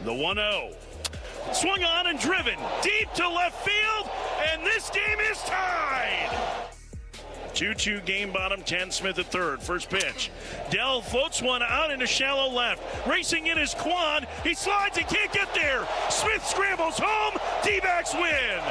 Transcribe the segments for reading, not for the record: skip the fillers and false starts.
The 1-0. Swung on and driven deep to left field, and this game is tied. 2-2 game bottom, 10 Smith at third. First pitch. Dell floats one out into shallow left. Racing in is Kwan. He slides, he can't get there. Smith scrambles home. D-backs win.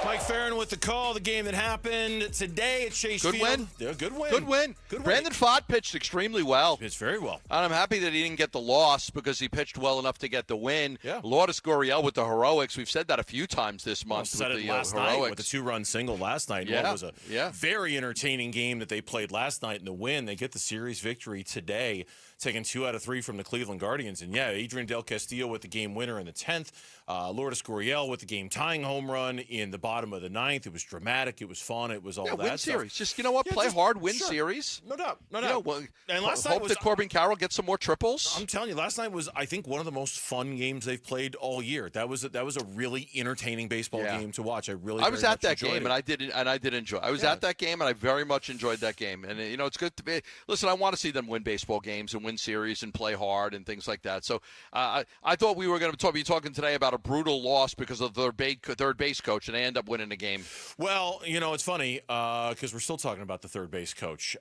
Mike Farron with the call. The game that happened today at Chase Field. Win. Yeah, good win. Good win. Brandon Pfaadt pitched extremely well. Pitched very well. And I'm happy that he didn't get the loss because he pitched well enough to get the win. Yeah. Lourdes Gurriel with the heroics. We've said that a few times this month. Said with it the last heroics. night with the 2-run single last night. Yeah. It was a very entertaining game that they played last night in the win. They get the series victory today, taking 2 out of 3 from the Cleveland Guardians. And, Adrian Del Castillo with the game winner in the 10th. Lourdes Gurriel with the game-tying home run in the bottom of the 9th. It was dramatic. It was fun. It was all that win stuff. series. Just, you know what? Play hard, win series. No doubt. No doubt. You know, well, and last night hope that Corbin Carroll gets some more triples. I'm telling you, last night was, I think, one of the most fun games they've played all year. That was a really entertaining baseball game to watch. I was at that game, and I did enjoy. I was at that game, and I very much enjoyed that game. And it's good to be. Listen, I want to see them win baseball games and win series and play hard and things like that. So I thought we were going to be talking today about a brutal loss because of the third base coach, and they end up winning the game. Well, it's funny because we're still talking about the third base coach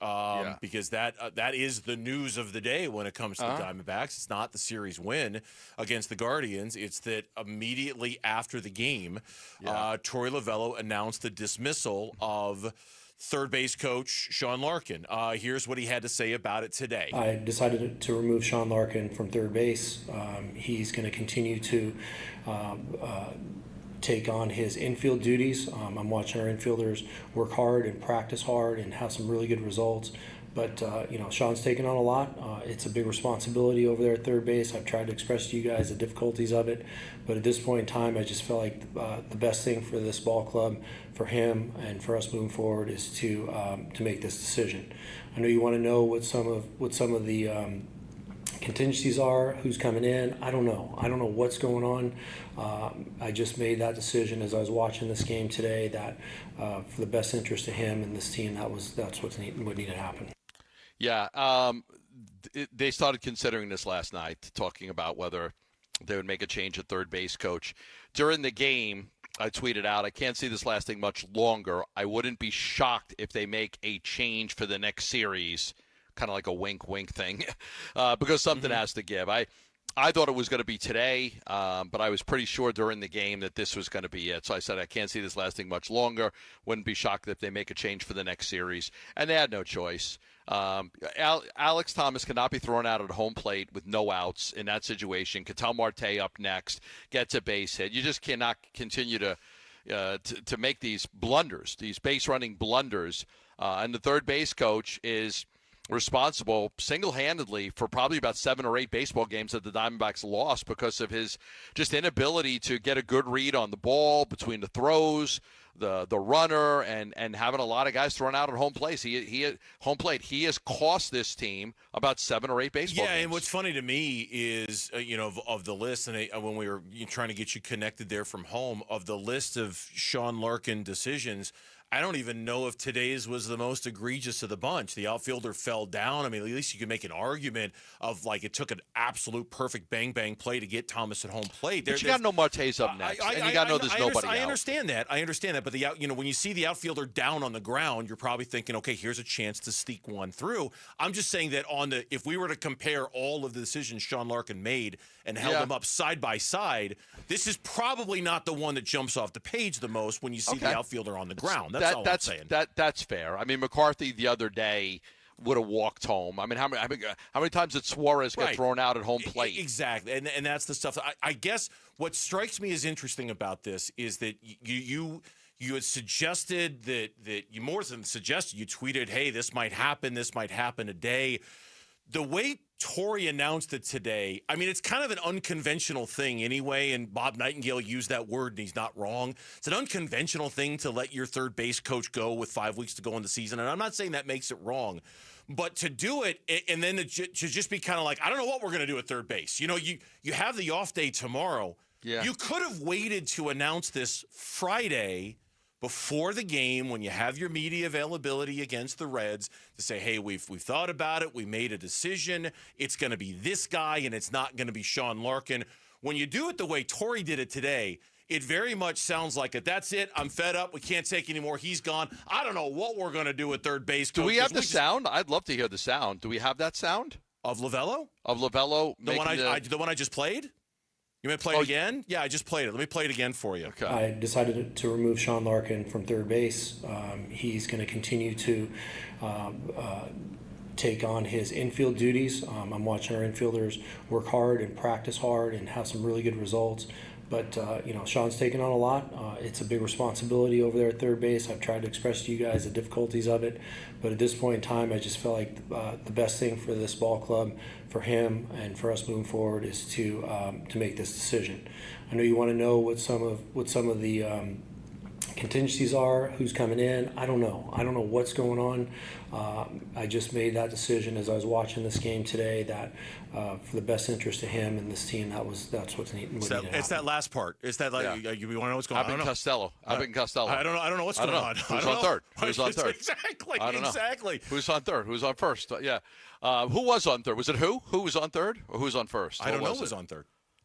because that is the news of the day when it comes to the Diamondbacks. It's not the series win against the Guardians. It's that immediately after the game, Torey Lovullo announced the dismissal of third base coach Shaun Larkin. Here's what he had to say about it today. I decided to remove Shaun Larkin from third base. He's going to continue to take on his infield duties. I'm watching our infielders work hard and practice hard and have some really good results. But, Shaun's taken on a lot. It's a big responsibility over there at third base. I've tried to express to you guys the difficulties of it. But at this point in time, I just felt like the best thing for this ball club, for him, and for us moving forward is to make this decision. I know you want to know what some of the contingencies are, who's coming in. I don't know what's going on. I just made that decision as I was watching this game today that for the best interest of him and this team, that's what needed to happen. Yeah, they started considering this last night, talking about whether they would make a change at third base coach. During the game, I tweeted out, I can't see this lasting much longer. I wouldn't be shocked if they make a change for the next series, kind of like a wink-wink thing, because something has to give. I thought it was going to be today, but I was pretty sure during the game that this was going to be it. So I said I can't see this lasting much longer. Wouldn't be shocked if they make a change for the next series. And they had no choice. Alex Thomas cannot be thrown out at home plate with no outs in that situation. Ketel Marte up next, gets a base hit. You just cannot continue to make these blunders, these base-running blunders. And the third base coach is responsible single-handedly for probably about 7 or 8 baseball games that the Diamondbacks lost because of his just inability to get a good read on the ball between the throws, the runner, and having a lot of guys thrown out at home plate. He has cost this team about 7 or 8 baseball games. Yeah, and what's funny to me is, of the list, and when we were trying to get you connected there from home, of the list of Shaun Larkin decisions, I don't even know if today's was the most egregious of the bunch. The outfielder fell down. I mean, at least you could make an argument of, like, it took an absolute perfect bang-bang play to get Thomas at home plate. But you got to know Marte's up next, and you got to know there's nobody out. I understand that. But when you see the outfielder down on the ground, you're probably thinking, okay, here's a chance to sneak one through. I'm just saying that if we were to compare all of the decisions Shaun Larkin made and held them up side by side, this is probably not the one that jumps off the page the most when you see the outfielder on the ground. That's all I'm saying. That's fair. I mean, McCarthy the other day would have walked home. I mean, how many times did Suarez get thrown out at home plate? Exactly, and that's the stuff. I guess what strikes me as interesting about this is that you had suggested that you more than suggested. You tweeted, "Hey, this might happen today." The way Torey announced it today, I mean, it's kind of an unconventional thing anyway, and Bob Nightingale used that word, and he's not wrong. It's an unconventional thing to let your third base coach go with 5 weeks to go in the season, and I'm not saying that makes it wrong. But to do it and then to just be kind of like, I don't know what we're going to do at third base. You have the off day tomorrow. Yeah. You could have waited to announce this Friday before the game when you have your media availability against the Reds to say, hey, we've thought about it. We made a decision. It's going to be this guy, and it's not going to be Shaun Larkin. When you do it the way Torey did it today, it very much sounds like it. That's it. I'm fed up. We can't take anymore. He's gone. I don't know what we're going to do at third base. Do we have the sound? I'd love to hear the sound. Do we have that sound? Of Lovullo? Of Lovullo? The one I just played? You may play it again? Yeah, I just played it. Let me play it again for you. Okay. I decided to remove Shaun Larkin from third base. He's going to continue to take on his infield duties. I'm watching our infielders work hard and practice hard and have some really good results. But, Shaun's taken on a lot. It's a big responsibility over there at third base. I've tried to express to you guys the difficulties of it. But at this point in time, I just feel like the best thing for this ball club, for him, and for us moving forward is to make this decision. I know you want to know what some of the contingencies are, who's coming in. I don't know what's going on. I just made that decision as I was watching this game today that for the best interest of him and this team, that's what's needed. It's that last part. It's that you want to know what's going on. Abbott Costello. I don't know what's going on. Who's on third? Who's on third? Exactly. I don't know. Exactly. Who's on third? Who's on first? Yeah. Who was on third? Was it who? Who was on third? Or who's on first? I don't know who was on third.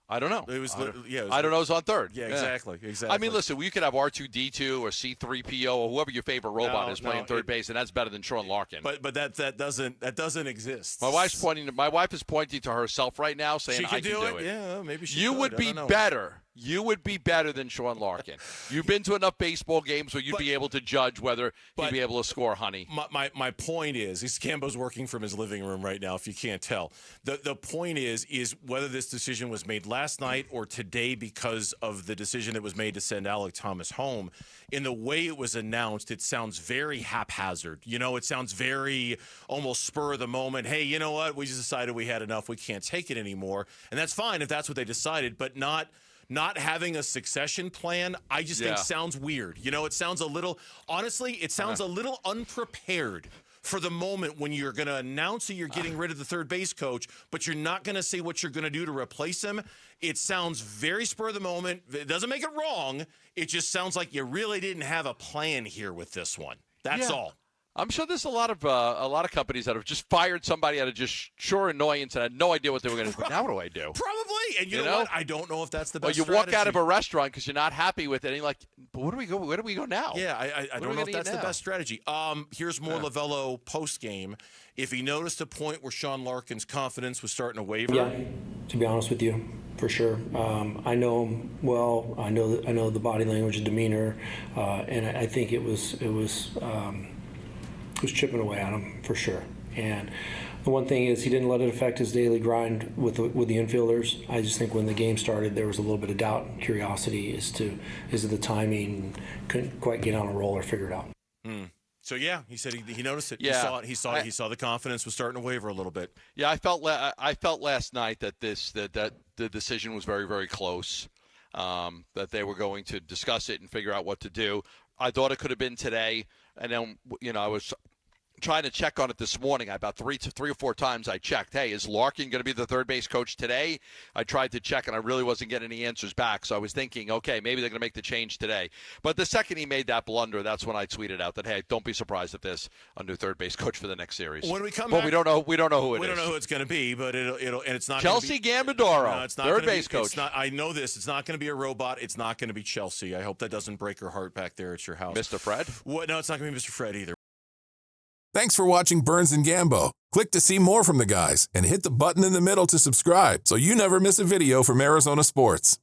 I don't know. It was I don't know who's on third. Yeah, exactly. I mean, listen, you could have R2D2 or C3PO or whoever your favorite robot is playing third base, and that's better than Shaun Larkin. But that doesn't exist. My wife is pointing to herself right now, saying she I can do it. Yeah, maybe she. You would be better. You would be better than Shaun Larkin. You've been to enough baseball games where you'd be able to judge whether he'd be able to score, honey. My point is Gambo's working from his living room right now, if you can't tell. The point is whether this decision was made last night or today because of the decision that was made to send Alec Thomas home. In the way it was announced, it sounds very haphazard. It sounds very almost spur of the moment. Hey, you know what? We just decided we had enough. We can't take it anymore. And that's fine if that's what they decided, but not having a succession plan, I just think sounds weird. It sounds a little, honestly, it sounds a little unprepared for the moment when you're going to announce that you're getting rid of the third base coach, but you're not going to say what you're going to do to replace him. It sounds very spur of the moment. It doesn't make it wrong. It just sounds like you really didn't have a plan here with this one. That's all. I'm sure there's a lot of companies that have just fired somebody out of just sheer annoyance and had no idea what they were going to do. Now what do I do? Probably. And you know what? I don't know if that's the best strategy. Walk out of a restaurant because you're not happy with it, and you're like, but where do we go now? Yeah, I don't know if that's the best strategy. Here's more Lovullo post-game. If he noticed a point where Shaun Larkin's confidence was starting to waver. Yeah, to be honest with you, for sure. I know him well. I know the body language and demeanor, and I think it was chipping away at him for sure. And the one thing is he didn't let it affect his daily grind with the infielders. I just think when the game started there was a little bit of doubt and curiosity as to the timing. Couldn't quite get on a roll or figure it out. So he said he noticed it. Yeah. He saw the confidence was starting to waver a little bit. Yeah, I felt last night that that the decision was very, very close. That they were going to discuss it and figure out what to do. I thought it could have been today, and then I was trying to check on it this morning. About three or four times I checked. Hey, is Larkin going to be the third base coach today? I tried to check, and I really wasn't getting any answers back. So I was thinking, okay, maybe they're going to make the change today. But the second he made that blunder, that's when I tweeted out that, hey, don't be surprised if there's a new third base coach for the next series. When we come back, we don't know who it is. We don't know who it's going to be, but it'll and it's not Chelsea Gambadoro, no, it's not third base coach. It's not, I know this. It's not going to be a robot. It's not going to be Chelsea. I hope that doesn't break her heart back there at your house. Mr. Fred? No, it's not going to be Mr. Fred either. Thanks for watching Burns and Gambo. Click to see more from the guys and hit the button in the middle to subscribe so you never miss a video from Arizona sports.